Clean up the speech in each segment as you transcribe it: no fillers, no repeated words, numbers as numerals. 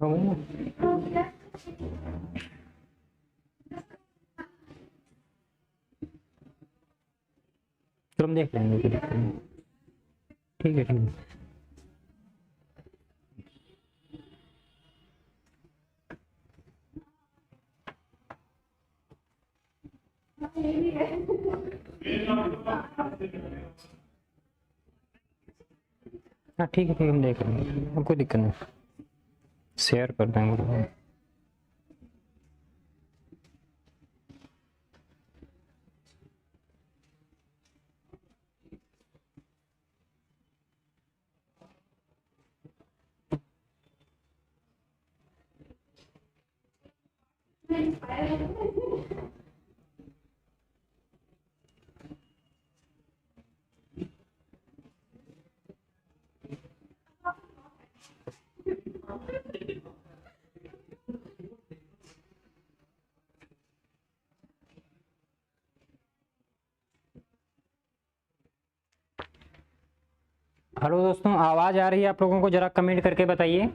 हो गई ना? तो हम देख लेंगे, कोई दिक्कत नहीं। ठीक है, ठीक है। हाँ ठीक है, ठीक है, हम देख लेंगे, अब कोई दिक्कत नहीं, शेयर कर देंगे ग्रुप में। हेलो दोस्तों, आवाज आ रही है आप लोगों को? जरा कमेंट करके बताइए।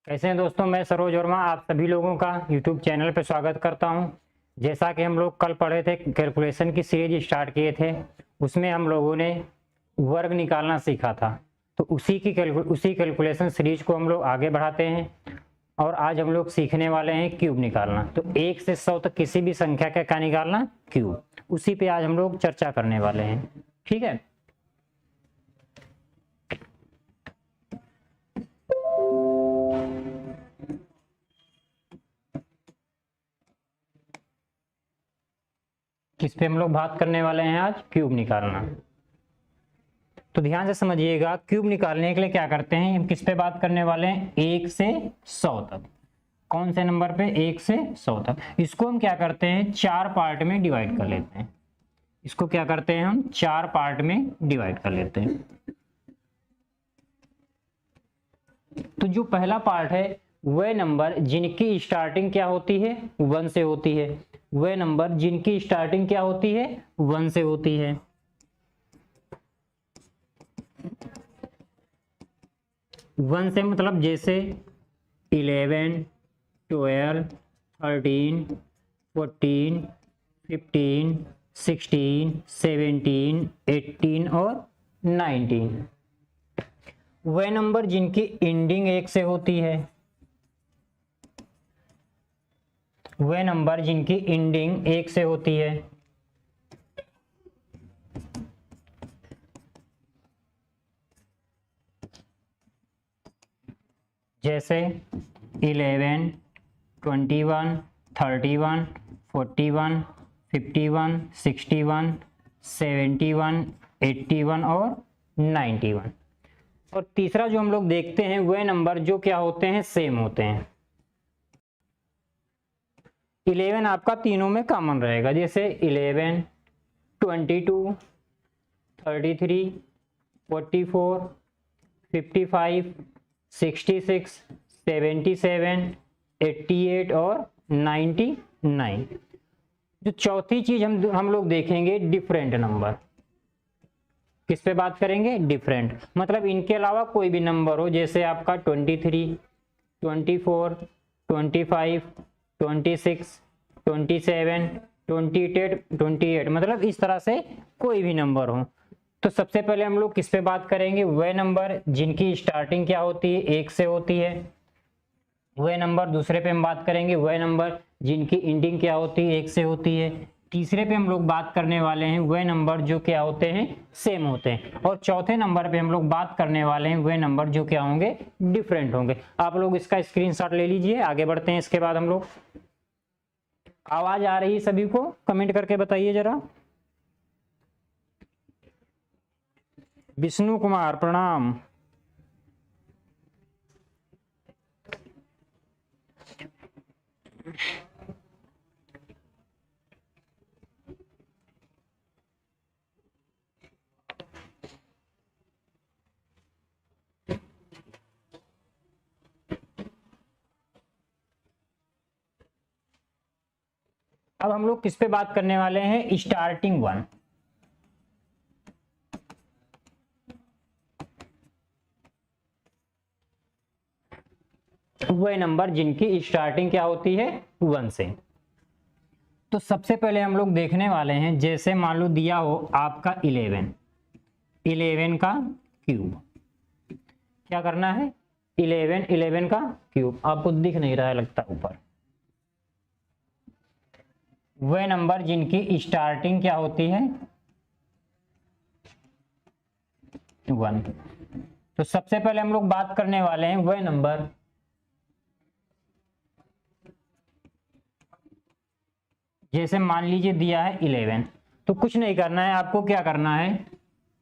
कैसे हैं दोस्तों? मैं सरोज वर्मा आप सभी लोगों का यूट्यूब चैनल पर स्वागत करता हूं। जैसा कि हम लोग कल पढ़े थे, कैलकुलेशन की सीरीज स्टार्ट किए थे, उसमें हम लोगों ने वर्ग निकालना सीखा था। तो उसी कैलकुलेशन सीरीज को हम लोग आगे बढ़ाते हैं और आज हम लोग सीखने वाले हैं क्यूब निकालना। तो 1 से 100 तक किसी भी संख्या का क्या निकालना? क्यूब। उसी पे आज हम लोग चर्चा करने वाले हैं। ठीक है, किस पे हम लोग बात करने वाले हैं आज? क्यूब निकालना। तो ध्यान से समझिएगा, क्यूब निकालने के लिए क्या करते हैं, हम किस पे बात करने वाले हैं? 1 से 100 तक। कौन से नंबर पे? 1 से 100 तक। इसको हम क्या करते हैं? 4 पार्ट में डिवाइड कर लेते हैं। इसको क्या करते हैं हम? 4 पार्ट में डिवाइड कर लेते हैं। तो जो पहला पार्ट है, वह नंबर जिनकी स्टार्टिंग क्या होती है? 1 से होती है। वह नंबर जिनकी स्टार्टिंग क्या होती है? 1 से होती है। वन से मतलब जैसे 11, 12, 13, 14, 15, 16, 17, 18 और 19। वह नंबर जिनकी एंडिंग 1 से होती है। वह नंबर जिनकी एंडिंग 1 से होती है। जैसे 11, 21, 31, 41, 51, 61, 71, 81 और 91। और तीसरा जो हम लोग देखते हैं, वह नंबर जो क्या होते हैं? सेम होते हैं। 11 आपका तीनों में कॉमन रहेगा, जैसे 11, 22, 33, 44, 55, 66, 77, 88 और 99। जो चौथी चीज हम लोग देखेंगे, डिफरेंट नंबर। किस पे बात करेंगे? डिफरेंट, मतलब इनके अलावा कोई भी नंबर हो, जैसे आपका 23, 24, 25, 26, 27, 28, मतलब इस तरह से कोई भी नंबर हो। तो सबसे पहले हम लोग किस पे बात करेंगे? वह नंबर जिनकी स्टार्टिंग क्या होती है? 1 से होती है। वह नंबर दूसरे पे हम बात करेंगे, वह नंबर जिनकी एंडिंग क्या होती है? 1 से होती है। तीसरे पे हम लोग बात करने वाले हैं वह नंबर जो क्या होते हैं? सेम होते हैं। और चौथे नंबर पे हम लोग बात करने वाले हैं वह नंबर जो क्या होंगे? डिफरेंट होंगे। आप लोग इसका स्क्रीनशॉट ले लीजिए, आगे बढ़ते हैं इसके बाद हम लोग। आवाज आ रही है सभी को? कमेंट करके बताइए जरा। विष्णु कुमार प्रणाम। अब हम लोग किस पे बात करने वाले हैं? Starting one. वह नंबर जिनकी स्टार्टिंग क्या होती है? 1 से। तो सबसे पहले हम लोग देखने वाले हैं, जैसे मान लो दिया हो आपका 11 का क्यूब। क्या करना है? 11 का क्यूब। आपको दिख नहीं रहा है लगता ऊपर। वह नंबर जिनकी स्टार्टिंग क्या होती है? 1। तो सबसे पहले हम लोग बात करने वाले हैं वह नंबर जैसे मान लीजिए दिया है 11, तो कुछ नहीं करना है आपको। क्या करना है?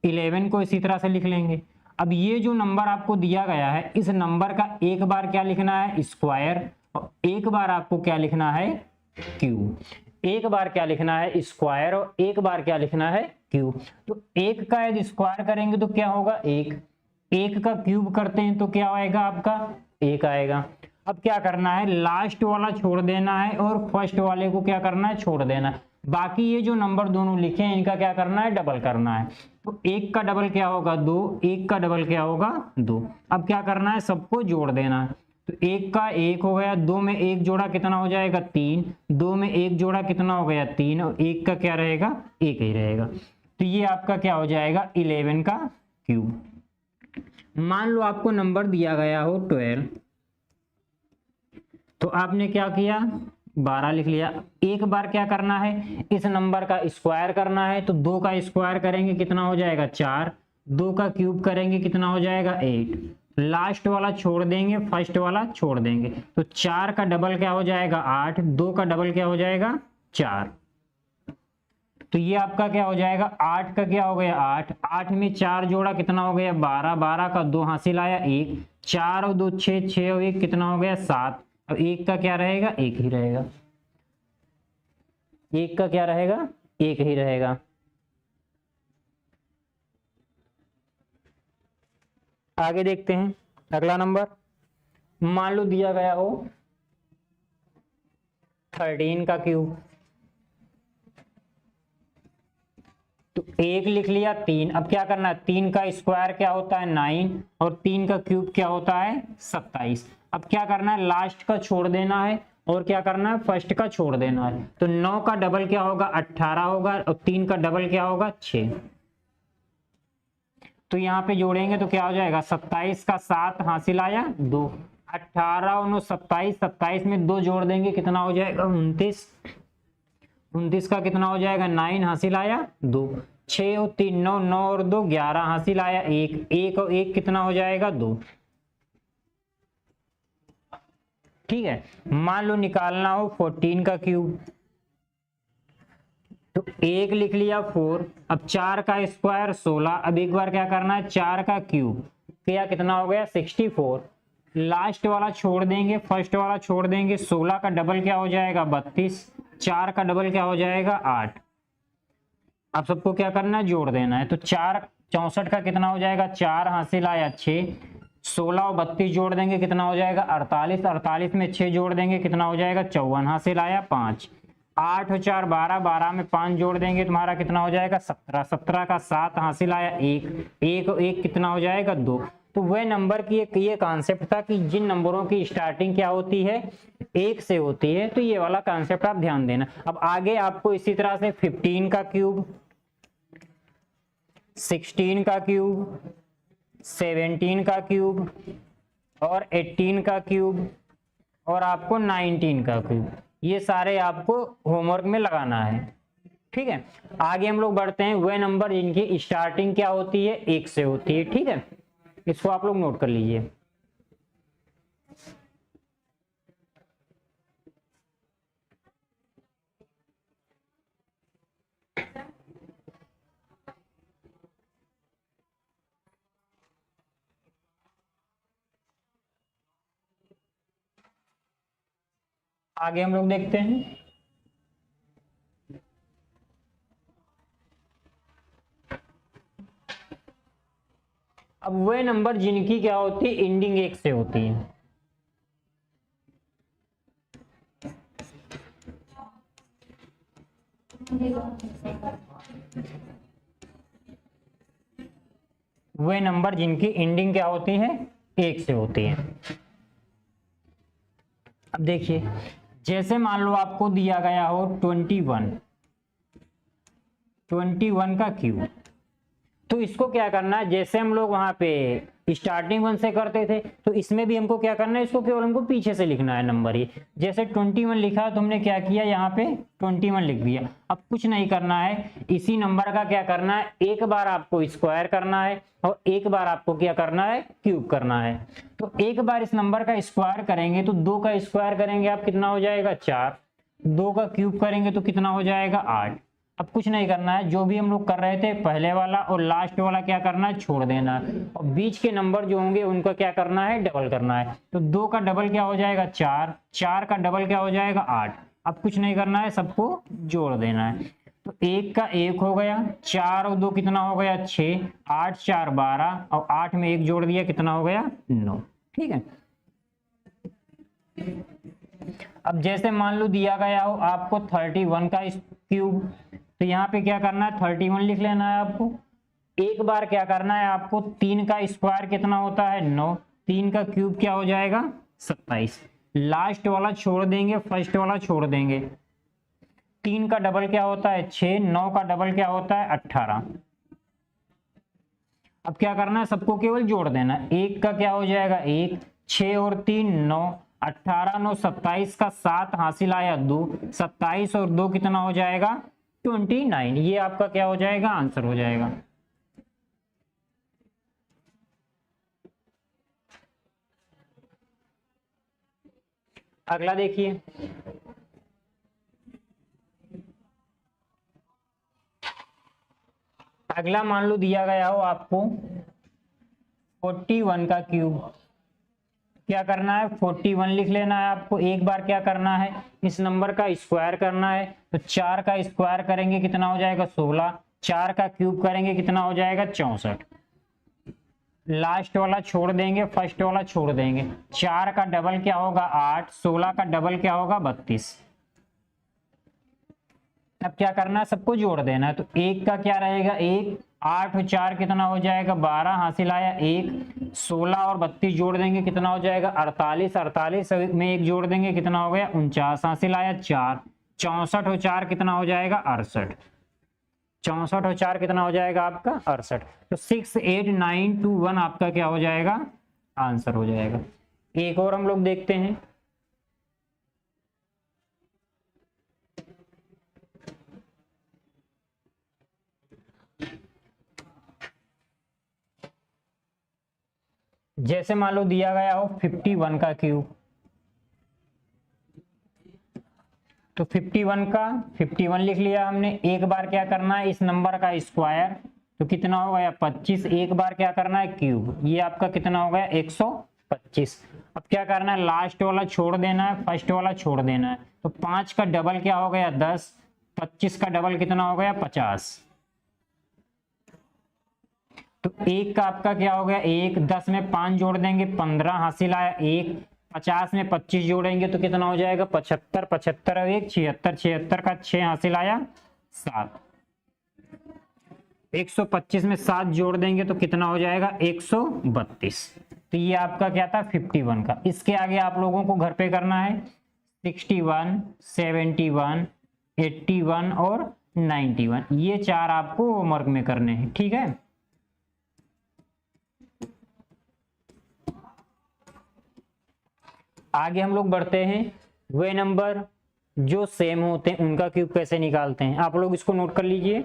11 को इसी तरह से लिख लेंगे। अब ये जो नंबर आपको दिया गया है, इस नंबर का एक बार क्या लिखना है? स्क्वायर, और एक बार आपको क्या लिखना है? क्यूब। एक बार क्या लिखना है? स्क्वायर, और एक बार क्या लिखना है? क्यूब। तो एक का यदि स्क्वायर करेंगे तो क्या होगा? एक का क्यूब करते हैं तो क्या आएगा आपका? 1 आएगा। अब क्या करना है? लास्ट वाला छोड़ देना है और फर्स्ट वाले को क्या करना है? छोड़ देना है। बाकी ये जो नंबर दोनों लिखे हैं इनका क्या करना है? डबल करना है। तो 1 का डबल क्या होगा? 2। 1 का डबल क्या होगा? 2। अब क्या करना है? सबको जोड़ देना है। तो 1 का 1 हो गया, 2 में 1 जोड़ा कितना हो जाएगा? 3। 2 में 1 जोड़ा कितना हो गया? 3। और 1 का क्या रहेगा? 1 ही रहेगा। तो ये आपका क्या हो जाएगा? 11 का क्यूब। मान लो आपको नंबर दिया गया हो 12, तो आपने क्या किया? 12 लिख लिया। एक बार क्या करना है? इस नंबर का स्क्वायर करना है। तो 2 का स्क्वायर करेंगे कितना हो जाएगा? 4। 2 का क्यूब करेंगे कितना हो जाएगा? 8। लास्ट वाला छोड़ देंगे, फर्स्ट वाला छोड़ देंगे। तो 4 का डबल क्या हो जाएगा? 8। 2 का डबल क्या हो जाएगा? 4। तो ये आपका क्या हो जाएगा? 8 का क्या हो गया? 8। 8 में 4 जोड़ा कितना हो गया? 12। 12 का 2 हासिल आया 1। 4 और 2 6। 6 और 1 कितना हो गया? 7। अब 1 का क्या रहेगा? 1 ही रहेगा। 1 का क्या रहेगा? 1 ही रहेगा। आगे देखते हैं अगला नंबर। मान लो दिया गया हो 13 का क्यूब। तो 1 लिख लिया, 3। अब क्या करना है? 3 का स्क्वायर क्या होता है? 9। और 3 का क्यूब क्या होता है? 27। अब क्या करना है? लास्ट का छोड़ देना है और क्या करना है? फर्स्ट का छोड़ देना है। तो 9 का डबल क्या होगा? 18 होगा, और 3 का डबल क्या होगा? 6। तो यहाँ पे जोड़ेंगे तो क्या हो जाएगा? 27 का 7 हासिल आया 2। 18 और 27। 27 में 2 जोड़ देंगे कितना हो जाएगा? 29। 29 का कितना हो जाएगा? 9 हासिल आया 2। 6 और 3 9। 9 और 2 11 हासिल आया 1। 1 और 1 कितना हो जाएगा? 2। ठीक है। मान लो निकालना हो 14 का क्यूब। तो 1 लिख लिया 4। अब 4 का स्क्वायर 16। अब एक बार क्या करना है? 4 का क्यूब क्या कितना हो गया? 64। लास्ट वाला छोड़ देंगे, फर्स्ट वाला छोड़ देंगे। 16 का डबल क्या हो जाएगा? 32। 4 का डबल क्या हो जाएगा? 8। अब सबको क्या करना है? जोड़ देना है। तो 4 64 का कितना हो जाएगा? 4 हासिल आया 6। 16 और 32 जोड़ देंगे कितना हो जाएगा? 48। 48 में 6 जोड़ देंगे कितना हो जाएगा? 54 हासिल आया 5। 8 और 4 12। 12 में 5 जोड़ देंगे तुम्हारा कितना हो जाएगा? 17। 17 का 7 हासिल आया 1। 1 और 1 कितना हो जाएगा? 2। तो वह नंबर की एक ये कॉन्सेप्ट था कि जिन नंबरों की स्टार्टिंग क्या होती है? 1 से होती है। तो ये वाला कॉन्सेप्ट आप ध्यान देना। अब आगे आपको इसी तरह से 15 का क्यूब, 16 का क्यूब, 17 का क्यूब, और 18 का क्यूब, और आपको 19 का क्यूब, ये सारे आपको होमवर्क में लगाना है। ठीक है। आगे हम लोग बढ़ते हैं। वह नंबर जिनकी स्टार्टिंग क्या होती है? 1 से होती है। ठीक है, इसको आप लोग नोट कर लीजिए। आगे हम लोग देखते हैं। अब वे नंबर जिनकी क्या होती है, एंडिंग 1 से होती है। वे नंबर जिनकी एंडिंग क्या होती है, 1 से होती है। अब देखिए, जैसे मान लो आपको दिया गया हो 21 का क्यूब, तो इसको क्या करना है, जैसे हम लोग वहां पे स्टार्टिंग 1 से करते थे, तो इसमें भी हमको क्या करना है, इसको केवल हमको पीछे से लिखना है नंबर ही। जैसे 21 लिखा तो हमने क्या किया, यहाँ पे 21 लिख दिया। अब कुछ नहीं करना है, इसी नंबर का क्या करना है, एक बार आपको स्क्वायर करना है और एक बार आपको क्या करना है, क्यूब करना है। तो एक बार इस नंबर का स्क्वायर करेंगे तो 2 का स्क्वायर करेंगे आप, कितना हो जाएगा 4। 2 का क्यूब करेंगे तो कितना हो जाएगा 8। अब कुछ नहीं करना है, जो भी हम लोग कर रहे थे पहले वाला और लास्ट वाला क्या करना है, छोड़ देना है, और बीच के नंबर जो होंगे उनका क्या करना है, डबल करना है। तो 2 का डबल क्या हो जाएगा 4, 4 का डबल क्या हो जाएगा 8। अब कुछ नहीं करना है, सबको जोड़ देना है। तो 1 का 1 हो गया, 4 और 2 कितना हो गया 6, 8 4 12, और 8 में 1 जोड़ दिया, कितना हो गया 9। ठीक है। अब जैसे मान लो दिया गया हो आपको 31 का क्यूब, तो यहाँ पे क्या करना है, 31 लिख लेना है आपको। एक बार क्या करना है आपको, 3 का स्क्वायर कितना होता है 9, 3 का क्यूब क्या हो जाएगा 27। लास्ट वाला छोड़ देंगे, फर्स्ट वाला छोड़ देंगे। 3 का डबल क्या होता है 6, 9 का डबल क्या होता है 18। अब क्या करना है, सबको केवल जोड़ देना है। 1 का क्या हो जाएगा 1, 6 और 3 9, 18 9 27 का 7 हासिल आया 2, 27 और 2 कितना हो जाएगा 29। ये आपका क्या हो जाएगा, आंसर हो जाएगा। अगला देखिए, अगला मान लो दिया गया हो आपको 41 का क्यूब। क्या करना है, 41 लिख लेना है आपको। एक बार क्या करना है, इस नंबर का स्क्वायर करना है। तो 4 का स्क्वायर करेंगे कितना हो जाएगा 16, 4 का क्यूब करेंगे कितना हो जाएगा 64। लास्ट वाला छोड़ देंगे, फर्स्ट वाला छोड़ देंगे। 4 का डबल क्या होगा 8, 16 का डबल क्या होगा 32। अब क्या करना है, सबको जोड़ देना है। तो 1 का क्या रहेगा 1, 8 और 4 कितना हो जाएगा 12 हासिल आया 1, 16 और 32 जोड़ देंगे कितना हो जाएगा 48, 48 में 1 जोड़ देंगे कितना हो गया 49 हासिल आया 4, 64 और 4 कितना हो जाएगा 68। 64 और 4 कितना हो जाएगा आपका 68। तो 6 8 9 2 1 आपका क्या हो जाएगा, आंसर हो जाएगा। एक और हम लोग देखते हैं। जैसे मान लो दिया गया हो 51 का क्यूब, तो 51 का 51 लिख लिया हमने। एक बार क्या करना है, इस नंबर का स्क्वायर, तो कितना हो गया 25। एक बार क्या करना है क्यूब, ये आपका कितना हो गया 125। अब क्या करना है, लास्ट वाला छोड़ देना है, फर्स्ट वाला छोड़ देना है। तो 5 का डबल क्या हो गया 10, 25 का डबल कितना हो गया 50। तो 1 का आपका क्या हो गया 1, 10 में 5 जोड़ देंगे 15 हासिल आया 1, 50 में 25 जोड़ेंगे तो कितना हो जाएगा 75, 75 और 1 76, 76 का 6 हासिल आया 7। 125 में 7 जोड़ देंगे तो कितना हो जाएगा 132। तो ये आपका क्या था 51 का। इसके आगे आप लोगों को घर पे करना है 61, 71, 81 और 91। ये 4 आपको होमवर्क में करने हैं, ठीक है। आगे हम लोग बढ़ते हैं, वे नंबर जो सेम होते हैं उनका क्यूब कैसे निकालते हैं, आप लोग इसको नोट कर लीजिए।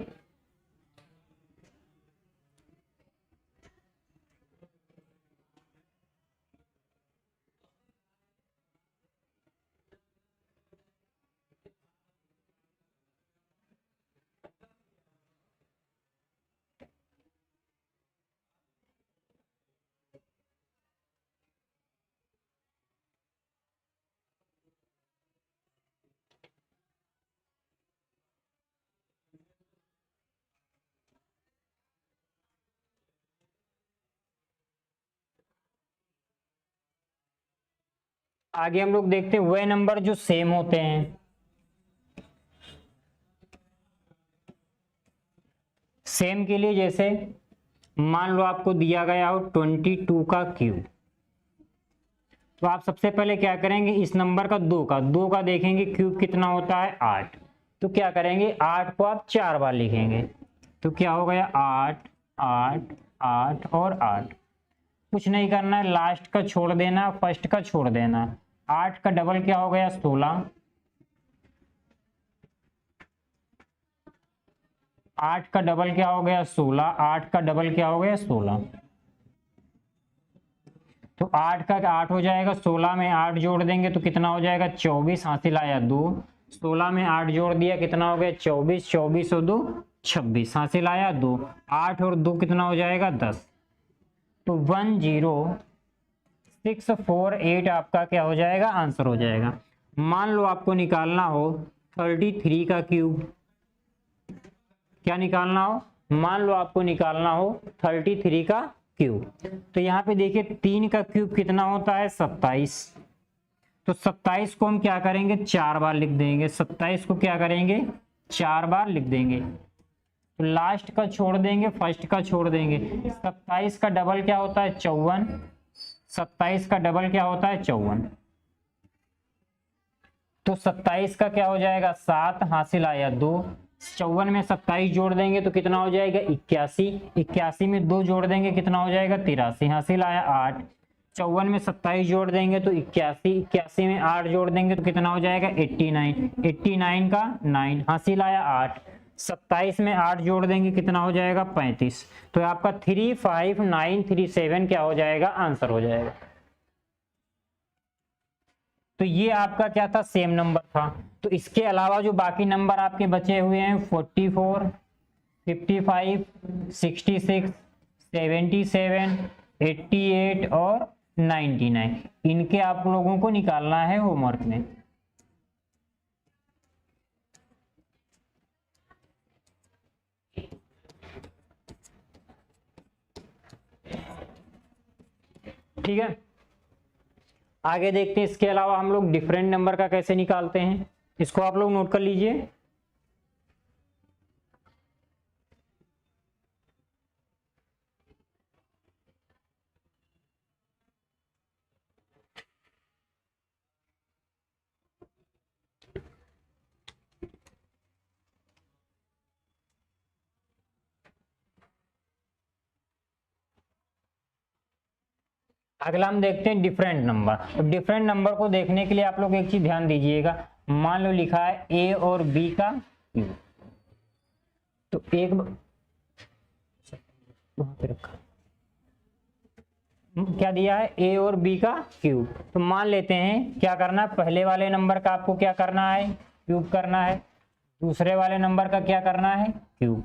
आगे हम लोग देखते हैं वह नंबर जो सेम होते हैं। सेम के लिए जैसे मान लो आपको दिया गया हो 22 का क्यूब, तो आप सबसे पहले क्या करेंगे, इस नंबर का दो का देखेंगे क्यूब कितना होता है 8, तो क्या करेंगे 8 को आप 4 बार लिखेंगे, तो क्या हो गया 8 8 8 और 8। कुछ नहीं करना है, लास्ट का छोड़ देना, फर्स्ट का छोड़ देना। 8 का डबल क्या हो गया 16, 8 का डबल क्या हो गया 16, 8 का डबल क्या हो गया 16। तो 8 का 8 हो जाएगा, 16 में 8 जोड़ देंगे तो कितना हो जाएगा 24, हासिल आया 2। 16 में 8 जोड़ दिया कितना हो गया 24, 24 और 2 26, हासिल आया 2। 8 और 2 कितना हो जाएगा 10। तो 10648 आपका क्या हो जाएगा, आंसर हो जाएगा। मान लो आपको निकालना हो 33 का क्यूब, क्या निकालना हो, मान लो आपको निकालना हो 33 का क्यूब, तो यहाँ पे देखिए 3 का क्यूब कितना होता है 27, तो 27 को हम क्या करेंगे 4 बार लिख देंगे, 27 को क्या करेंगे 4 बार लिख देंगे, तो लास्ट का छोड़ देंगे, फर्स्ट का छोड़ देंगे। 27 का डबल क्या होता है 54, 27 का डबल क्या होता है 54, तो 27 का क्या हो जाएगा 7, हासिल आया 2। 54 में 27 जोड़ देंगे तो कितना हो जाएगा 81, 81 में 2 जोड़ देंगे कितना हो जाएगा 83, हासिल आया 8। 54 में 27 जोड़ देंगे तो 81, 81 में 8 जोड़ देंगे तो कितना हो जाएगा 89, 89 का 9, हासिल आया 8। 27 में 8 जोड़ देंगे कितना हो जाएगा 35, तो आपका 35937 क्या हो जाएगा, आंसर हो जाएगा। तो ये आपका क्या था, सेम नंबर था। तो इसके अलावा जो बाकी नंबर आपके बचे हुए हैं 44, 55, 66, 77, 88 और 99, इनके आप लोगों को निकालना है होमवर्क में। ठीक है, आगे देखते हैं इसके अलावा हम लोग डिफरेंट नंबर का कैसे निकालते हैं, इसको आप लोग नोट कर लीजिए। अगला हम देखते हैं डिफरेंट नंबर। तो डिफरेंट नंबर को देखने के लिए आप लोग एक चीज ध्यान दीजिएगा, मान लो लिखा है ए और बी का क्यूब, तो एक वहां पे रखा क्या दिया है ए और बी का क्यूब, तो मान लेते हैं क्या करना है, पहले वाले नंबर का आपको क्या करना है क्यूब करना है, दूसरे वाले नंबर का क्या करना है क्यूब,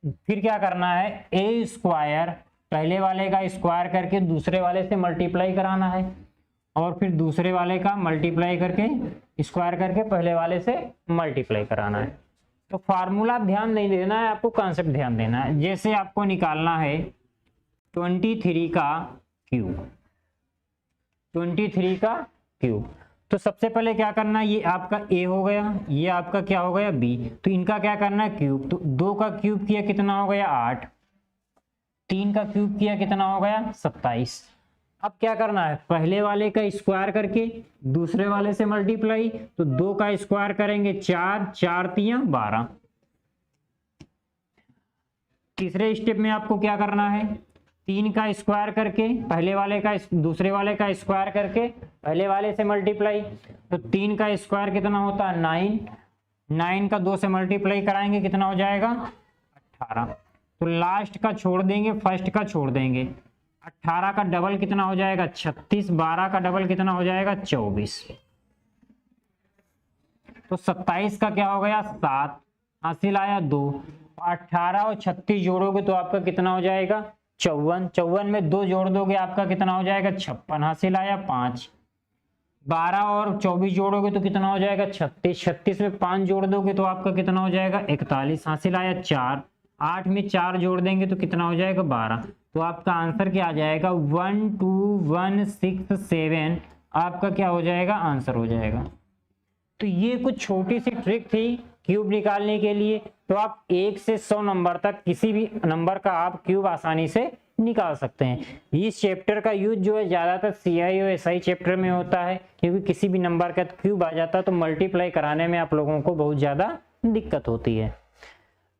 फिर क्या करना है ए स्क्वायर पहले वाले का स्क्वायर करके दूसरे वाले से मल्टीप्लाई कराना है, और फिर दूसरे वाले का मल्टीप्लाई करके स्क्वायर करके पहले वाले से मल्टीप्लाई कराना है। तो फार्मूला ध्यान नहीं देना है, आपको कॉन्सेप्ट ध्यान देना है। जैसे आपको निकालना है 23 का क्यूब, 23 का क्यूब, तो सबसे पहले क्या करना है, ये आपका ए हो गया, ये आपका क्या हो गया बी, तो इनका क्या करना है क्यूब, तो 2 का क्यूब किया कितना हो गया 8, 3 का क्यूब किया कितना हो गया 27। अब क्या करना है, पहले वाले का स्क्वायर करके दूसरे वाले से मल्टीप्लाई, तो 2 का स्क्वायर करेंगे 4, 4 3 12। तीसरे स्टेप में आपको क्या करना है, 3 का स्क्वायर करके पहले वाले का दूसरे वाले का स्क्वायर करके पहले वाले से मल्टीप्लाई, तो 3 का स्क्वायर कितना होता है 9, 9 का 2 से मल्टीप्लाई कराएंगे कितना हो जाएगा 18, तो लास्ट का छोड़ देंगे, फर्स्ट का छोड़ देंगे। 18 का डबल कितना हो जाएगा 36, 12 का डबल कितना हो जाएगा 24, तो 27 का क्या हो गया 7, हासिल आया 2, 18 और 36 जोड़ोगे तो आपका कितना हो जाएगा 54, 54 में 2 जोड़ दोगे आपका कितना हो जाएगा 56, हासिल आया 5, 12 और 24 जोड़ोगे तो कितना हो जाएगा 36, 36 में 5 जोड़ दोगे तो आपका कितना हो जाएगा 41, हासिल आया 4, 8 में 4 जोड़ देंगे तो कितना हो जाएगा 12, तो आपका आंसर क्या आ जाएगा 12167 आपका क्या हो जाएगा, आंसर हो जाएगा। तो ये कुछ छोटी सी ट्रिक थी क्यूब निकालने के लिए। तो आप 1 से 100 नंबर तक किसी भी नंबर का आप क्यूब आसानी से निकाल सकते हैं। इस चैप्टर का यूज जो है ज्यादातर CI और SI चैप्टर में होता है, क्योंकि किसी भी नंबर का क्यूब आ जाता है तो मल्टीप्लाई कराने में आप लोगों को बहुत ज्यादा दिक्कत होती है।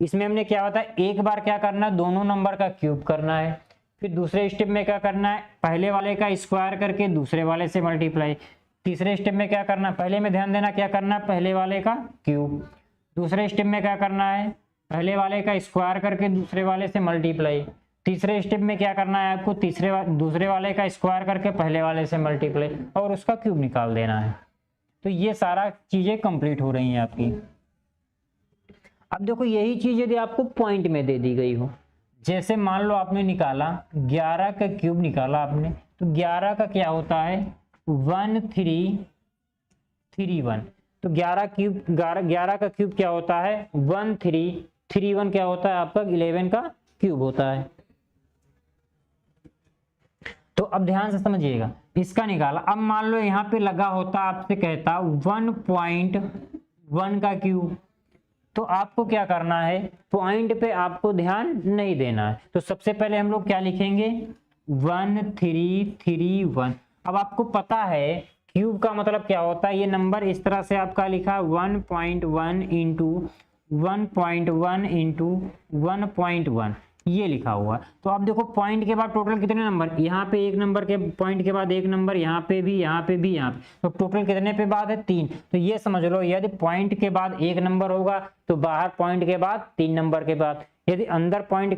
इसमें हमने क्या होता है, एक बार क्या करना है, दोनों नंबर का क्यूब करना है। फिर दूसरे स्टेप में क्या करना है, पहले वाले का स्क्वायर करके दूसरे वाले से मल्टीप्लाई। तीसरे स्टेप में क्या करना है, पहले में ध्यान देना, क्या करना है, पहले वाले का क्यूब। दूसरे स्टेप में क्या करना है, पहले वाले का स्क्वायर करके दूसरे वाले से मल्टीप्लाई। तीसरे स्टेप में क्या करना है आपको, दूसरे वाले का स्क्वायर करके पहले वाले से मल्टीप्लाई और उसका क्यूब निकाल देना है। तो ये सारा चीजें कंप्लीट हो रही हैं आपकी। अब देखो यही चीज यदि आपको पॉइंट में दे दी गई हो, जैसे मान लो आपने निकाला 11 का क्यूब निकाला आपने, तो 11 का क्या होता है 1331। तो 11 का क्यूब क्या होता है 1331, क्या होता है आपका 11 का क्यूब होता है। तो अब ध्यान से समझिएगा, इसका निकाला। अब मान लो यहाँ पे लगा होता, आपसे कहता 1.1 का क्यूब, तो आपको क्या करना है, पॉइंट पे आपको ध्यान नहीं देना है। तो सबसे पहले हम लोग क्या लिखेंगे 1331। अब आपको पता है क्यूब का मतलब क्या होता है, ये नंबर इस तरह से आपका लिखा 1.1 इंटू 1.1 इंटू 1.1 ये लिखा हुआ। तो अब देखो पॉइंट के बाद टोटल कितने नंबर, यहाँ पे एक नंबर के पॉइंट के बाद एक नंबर, यहाँ पे भी, यहाँ पे भी, यहाँ पे, तो टोटल कितने पे बाद है 3। तो ये समझ लो यदि पॉइंट के बाद एक नंबर होगा तो बाहर पॉइंट के बाद 3 नंबर के बाद, यदि अंदर पॉइंट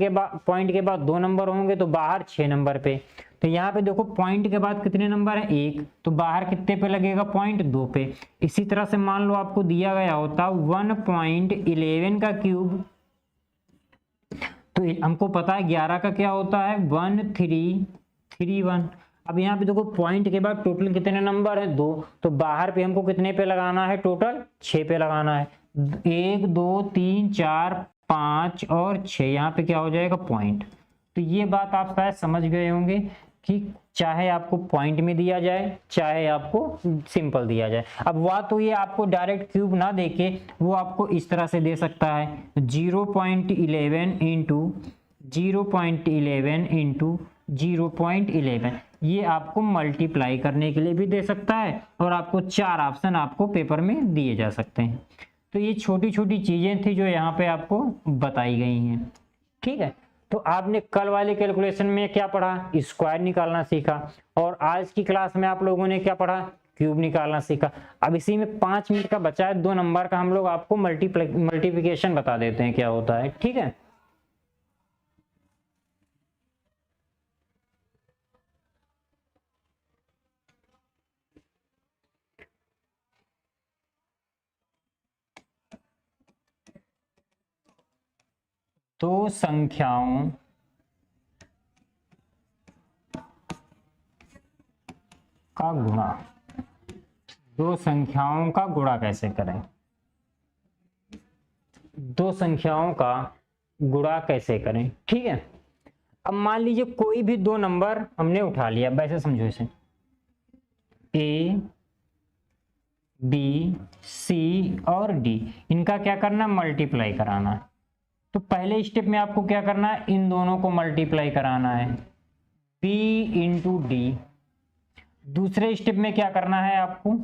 के बाद 2 नंबर होंगे तो बाहर 6 नंबर पे। तो यहाँ पे देखो पॉइंट के बाद कितने नंबर है 1, तो बाहर कितने पे लगेगा पॉइंट 2 पे। इसी तरह से मान लो आपको दिया गया होता 1.11 का क्यूब, तो हमको पता है 11 का क्या होता है 1331। अब यहाँ पे देखो पॉइंट के बाद टोटल कितने नंबर है 2, तो बाहर पे हमको कितने पे लगाना है, टोटल 6 पे लगाना है। 1 2 3 4 5 और 6, यहाँ पे क्या हो जाएगा पॉइंट। तो ये बात आप शायद समझ गए होंगे कि चाहे आपको पॉइंट में दिया जाए चाहे आपको सिंपल दिया जाए। अब वह तो ये आपको डायरेक्ट क्यूब ना देके वो आपको इस तरह से दे सकता है 0.11 इंटू 0.11 इंटू 0.11, ये आपको मल्टीप्लाई करने के लिए भी दे सकता है और आपको 4 ऑप्शन आपको पेपर में दिए जा सकते हैं। तो ये छोटी छोटी चीजें थी जो यहाँ पे आपको बताई गई हैं, ठीक है। तो आपने कल वाले कैलकुलेशन में क्या पढ़ा, स्क्वायर निकालना सीखा, और आज की क्लास में आप लोगों ने क्या पढ़ा, क्यूब निकालना सीखा। अब इसी में 5 मिनट का बचा है, 2 नंबर का हम लोग आपको मल्टीप्लिकेशन बता देते हैं क्या होता है, ठीक है। दो संख्याओं का गुणा, 2 संख्याओं का गुणा कैसे करें, 2 संख्याओं का गुणा कैसे करें, ठीक है। अब मान लीजिए कोई भी 2 नंबर हमने उठा लिया, वैसे समझो इसे A B C और D, इनका क्या करना, मल्टीप्लाई कराना है। तो पहले स्टेप में आपको क्या करना है, इन दोनों को मल्टीप्लाई कराना है B इंटू डी। दूसरे स्टेप में क्या करना है, आपको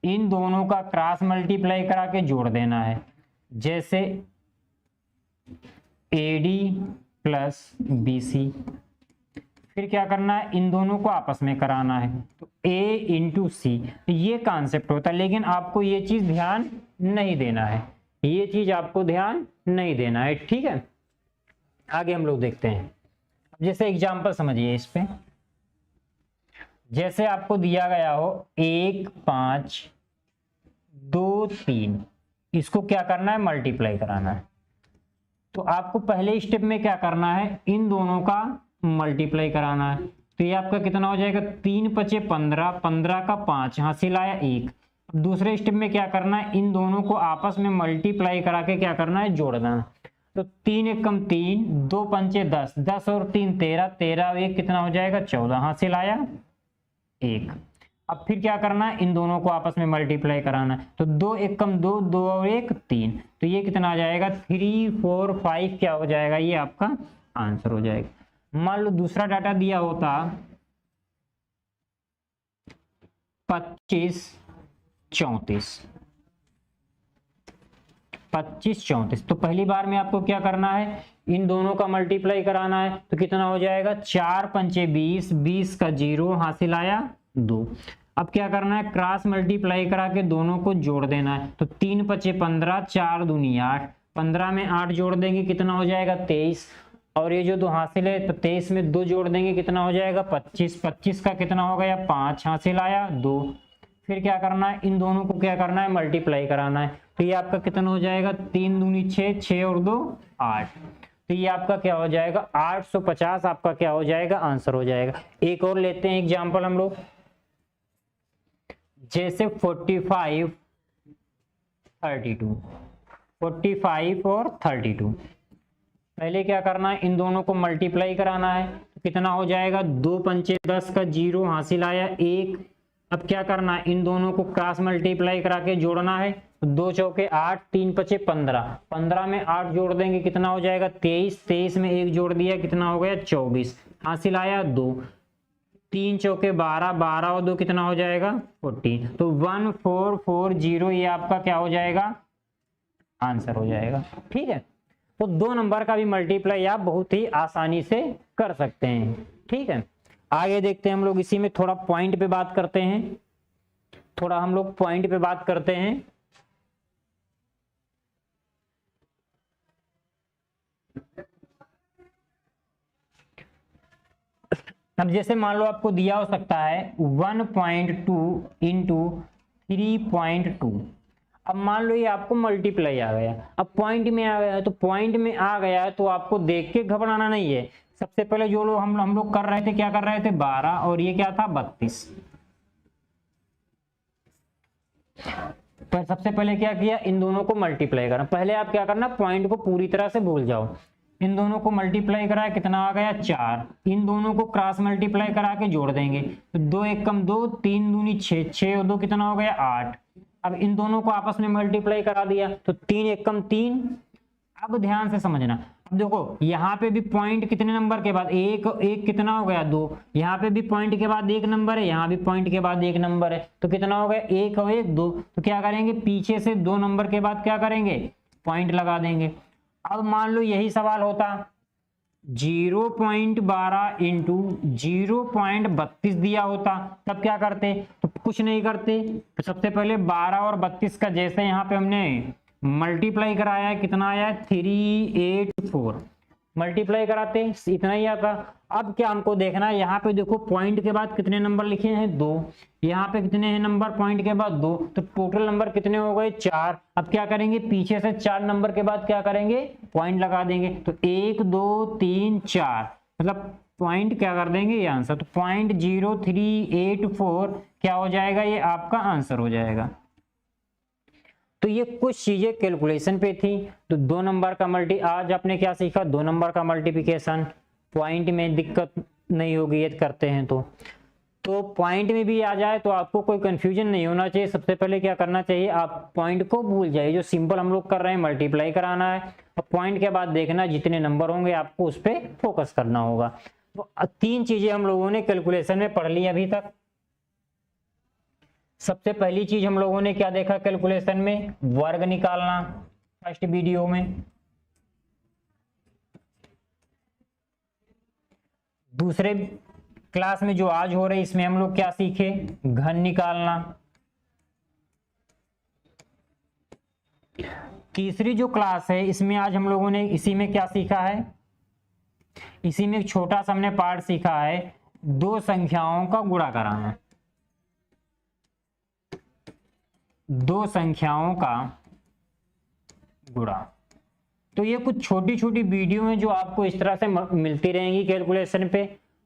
इन दोनों का क्रॉस मल्टीप्लाई करा के जोड़ देना है, जैसे AD प्लस BC। फिर क्या करना है, इन दोनों को आपस में कराना है, तो A इंटू सी। ये कॉन्सेप्ट होता है, लेकिन आपको ये चीज ध्यान नहीं देना है, ये चीज आपको ध्यान नहीं देना है, ठीक है। आगे हम लोग देखते हैं। अब जैसे एग्जांपल समझिए इस पे, जैसे आपको दिया गया हो 1 5 2 3, इसको क्या करना है, मल्टीप्लाई कराना है। तो आपको पहले स्टेप में क्या करना है, इन दोनों का मल्टीप्लाई कराना है। तो ये आपका कितना हो जाएगा, 3 5 15, 15 का 5, हासिल आया 1। दूसरे स्टेप में क्या करना है, इन दोनों को आपस में मल्टीप्लाई करा के क्या करना है, जोड़ना। तो 3 एकम 3, 2 पंचे 10, 10 और 3 13, 13 और 1 कितना हो जाएगा 14, हासिल आया 1। अब फिर क्या करना है, इन दोनों को आपस में मल्टीप्लाई कराना है। तो 2 एक कम 2, 2 और 1 3, तो ये कितना आ जाएगा 3 4 5 क्या हो जाएगा, ये आपका आंसर हो जाएगा। मान लो दूसरा डाटा दिया होता 25 34, 25 34, तो पहली बार में आपको क्या करना है, इन दोनों का मल्टीप्लाई कराना है। तो कितना हो जाएगा 4 पंचे 20, 20 का 0 हासिल आया 2। अब क्या करना है, क्रॉस मल्टीप्लाई करा के दोनों को जोड़ देना है। तो 3 पचे 15, 4 दूनी 8, 15 में 8 जोड़ देंगे कितना हो जाएगा 23, और ये जो 2 हासिल है तो 23 में 2 जोड़ देंगे कितना हो जाएगा 25, 25 का कितना हो गया 5 हासिल आया 2। फिर क्या करना है, इन दोनों को क्या करना है, मल्टीप्लाई कराना है। तो ये आपका कितना हो जाएगा 3 दूनी 6, 6 और 2 8, तो ये आपका क्या हो जाएगा 850 आपका क्या हो जाएगा आंसर हो जाएगा। एक और लेते हैं एग्जांपल हम लोग, जैसे 45 32, 45 और 32, पहले क्या करना है, इन दोनों को मल्टीप्लाई कराना है। तो कितना हो जाएगा 2 पंचे 10 का 0 हासिल आया 1। अब क्या करना है, इन दोनों को क्रॉस मल्टीप्लाई करा के जोड़ना है। 2 चौके 8, 3 पचे 15, 15 में 8 जोड़ देंगे कितना हो जाएगा 23, 23 में 1 जोड़ दिया कितना हो गया 24 हासिल आया 2। 3 चौके 12, 12 और 2 कितना हो जाएगा 40, तो 1440 ये आपका क्या हो जाएगा आंसर हो जाएगा। ठीक है, तो 2 नंबर का भी मल्टीप्लाई आप बहुत ही आसानी से कर सकते हैं। ठीक है, आगे देखते हैं हम लोग, इसी में थोड़ा पॉइंट पे बात करते हैं, थोड़ा हम लोग पॉइंट पे बात करते हैं। अब जैसे मान लो आपको दिया हो सकता है 1.2 इंटू 3.2, अब मान लो ये आपको मल्टीप्लाई आ गया, अब पॉइंट में आ गया, तो पॉइंट में आ गया है तो आपको देख के घबराना नहीं है। सबसे पहले जो लोग हम लोग कर रहे थे, क्या कर रहे थे 12 और ये क्या था 32, पर सबसे पहले क्या किया, इन दोनों को मल्टीप्लाई करना। पहले आप क्या करना, पॉइंट को पूरी तरह से भूल जाओ। इन दोनों को मल्टीप्लाई कराया कितना आ गया 4, इन दोनों को क्रॉस मल्टीप्लाई करा के जोड़ देंगे। तो 2 एक कम 2, 3 दूनी 6, 6 और 2 कितना हो गया 8। अब इन दोनों को आपस में मल्टीप्लाई करा दिया तो 3 एक कम 3। अब ध्यान से समझना, अब देखो यहाँ पे भी पॉइंट कितने नंबर के बाद, एक एक कितना हो गया 2, यहाँ पे भी पॉइंट के बाद 1 नंबर है, यहाँ भी पॉइंट के बाद 1 नंबर है, तो कितना हो गया 1 और 1 2। तो क्या करेंगे, पीछे से 2 नंबर के बाद क्या करेंगे, पॉइंट लगा देंगे। अब मान लो यही सवाल होता 0.12 इंटू 0.32 दिया होता, तब क्या करते, तो कुछ नहीं करते, तो सबसे पहले 12 और 32 का जैसे यहाँ पे हमने मल्टीप्लाई कराया है कितना आया 384, मल्टीप्लाई कराते इतना ही आता। अब क्या हमको देखना है, यहाँ पे देखो पॉइंट के बाद कितने नंबर लिखे हैं 2, यहाँ पे कितने हैं नंबर पॉइंट के बाद 2, तो टोटल नंबर कितने हो गए 4। अब क्या करेंगे, पीछे से 4 नंबर के बाद क्या करेंगे, पॉइंट लगा देंगे। तो 1 2 3 4 मतलब पॉइंट क्या कर देंगे ये आंसर, तो 0.0384 क्या हो जाएगा, ये आपका आंसर हो जाएगा। तो ये कुछ चीजें कैलकुलेशन पे थी। तो 2 नंबर का आज आपने क्या सीखा, 2 नंबर का मल्टीप्लिकेशन, पॉइंट में दिक्कत नहीं होगी ये करते हैं तो पॉइंट में भी आ जाए तो आपको कोई कंफ्यूजन नहीं होना चाहिए। सबसे पहले क्या करना चाहिए, आप पॉइंट को भूल जाइए, जो सिंपल हम लोग कर रहे हैं मल्टीप्लाई कराना है, और पॉइंट के बाद देखना जितने नंबर होंगे आपको उस पर फोकस करना होगा। तो 3 चीजें हम लोगों ने कैलकुलेशन में पढ़ ली अभी तक। सबसे पहली चीज हम लोगों ने क्या देखा कैलकुलेशन में, वर्ग निकालना फर्स्ट वीडियो में। दूसरे क्लास में जो आज हो रही इसमें हम लोग क्या सीखे, घन निकालना। तीसरी जो क्लास है इसमें आज हम लोगों ने इसी में क्या सीखा है, इसी में एक छोटा सा हमने पार्ट सीखा है, 2 संख्याओं का गुणा कराना, 2 संख्याओं का गुणा। तो ये कुछ छोटी छोटी वीडियो हैं जो आपको इस तरह से मिलती रहेंगी कैलकुलेशन पे,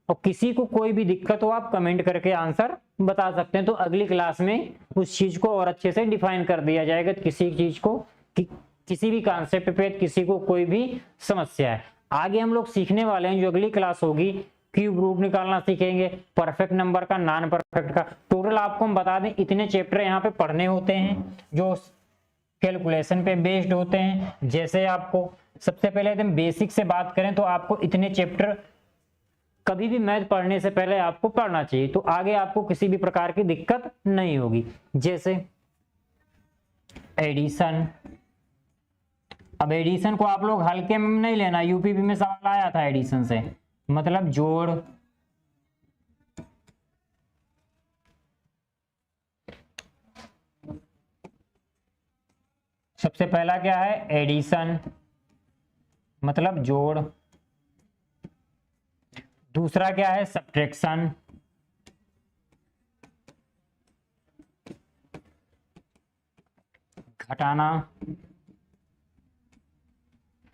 और किसी को कोई भी दिक्कत हो आप कमेंट करके आंसर बता सकते हैं। तो अगली क्लास में उस चीज को और अच्छे से डिफाइन कर दिया जाएगा, किसी चीज को किसी भी कॉन्सेप्ट पे किसी को कोई भी समस्या है। आगे हम लोग सीखने वाले हैं, जो अगली क्लास होगी क्यूब रूट निकालना सीखेंगे, परफेक्ट नंबर का, नॉन परफेक्ट का। टोटल आपको हम बता दें इतने चैप्टर यहाँ पे पढ़ने होते हैं जो कैलकुलेशन पे बेस्ड होते हैं। जैसे आपको सबसे पहले एकदम बेसिक से बात करें तो आपको इतने चैप्टर कभी भी मैथ पढ़ने से पहले आपको पढ़ना चाहिए, तो आगे आपको किसी भी प्रकार की दिक्कत नहीं होगी। जैसे एडिशन, अब एडिशन को आप लोग हल्के में नहीं लेना, यूपीपी में सवाल आया था एडिशन से, मतलब जोड़, सबसे पहला क्या है एडिशन मतलब जोड़, दूसरा क्या है सब्ट्रैक्शन, घटाना,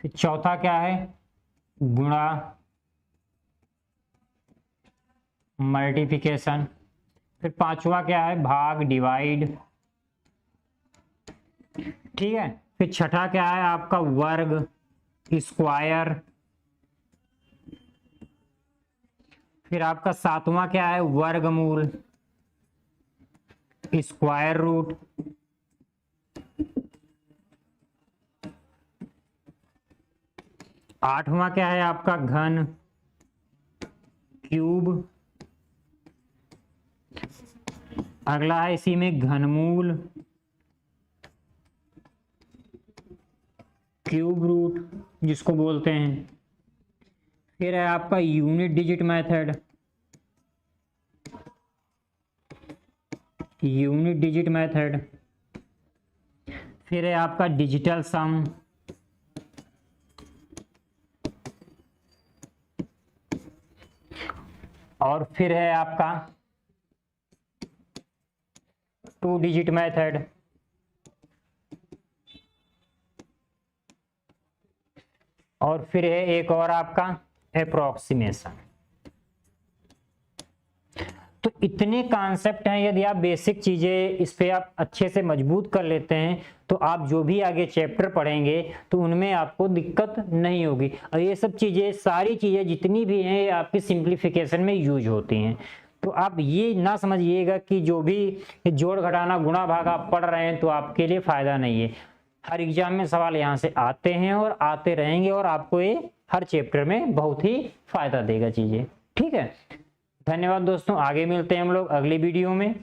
फिर चौथा क्या है गुणा, मल्टीप्लिकेशन, फिर पांचवा क्या है भाग डिवाइड, ठीक है। फिर छठा क्या है आपका वर्ग स्क्वायर, फिर आपका सातवां क्या है वर्गमूल स्क्वायर रूट, आठवां क्या है आपका घन क्यूब, अगला है इसी में घनमूल क्यूब रूट जिसको बोलते हैं, फिर है आपका unit digit method, unit digit method, फिर है आपका डिजिटल सम, और फिर है आपका 2 डिजिट मेथड, और फिर है एक और आपका अप्रोक्सीमेशन। तो इतने कॉन्सेप्ट हैं, यदि आप बेसिक चीजें इस पे आप अच्छे से मजबूत कर लेते हैं तो आप जो भी आगे चैप्टर पढ़ेंगे तो उनमें आपको दिक्कत नहीं होगी। और ये सब चीजें, सारी चीजें जितनी भी हैं आपकी सिंप्लीफिकेशन में यूज होती हैं। तो आप ये ना समझिएगा कि जो भी जोड़ घटाना गुणा भाग आप पढ़ रहे हैं तो आपके लिए फायदा नहीं है। हर एग्जाम में सवाल यहाँ से आते हैं और आते रहेंगे और आपको ये हर चैप्टर में बहुत ही फायदा देगा चीजें, ठीक है। धन्यवाद दोस्तों, आगे मिलते हैं हम लोग अगली वीडियो में।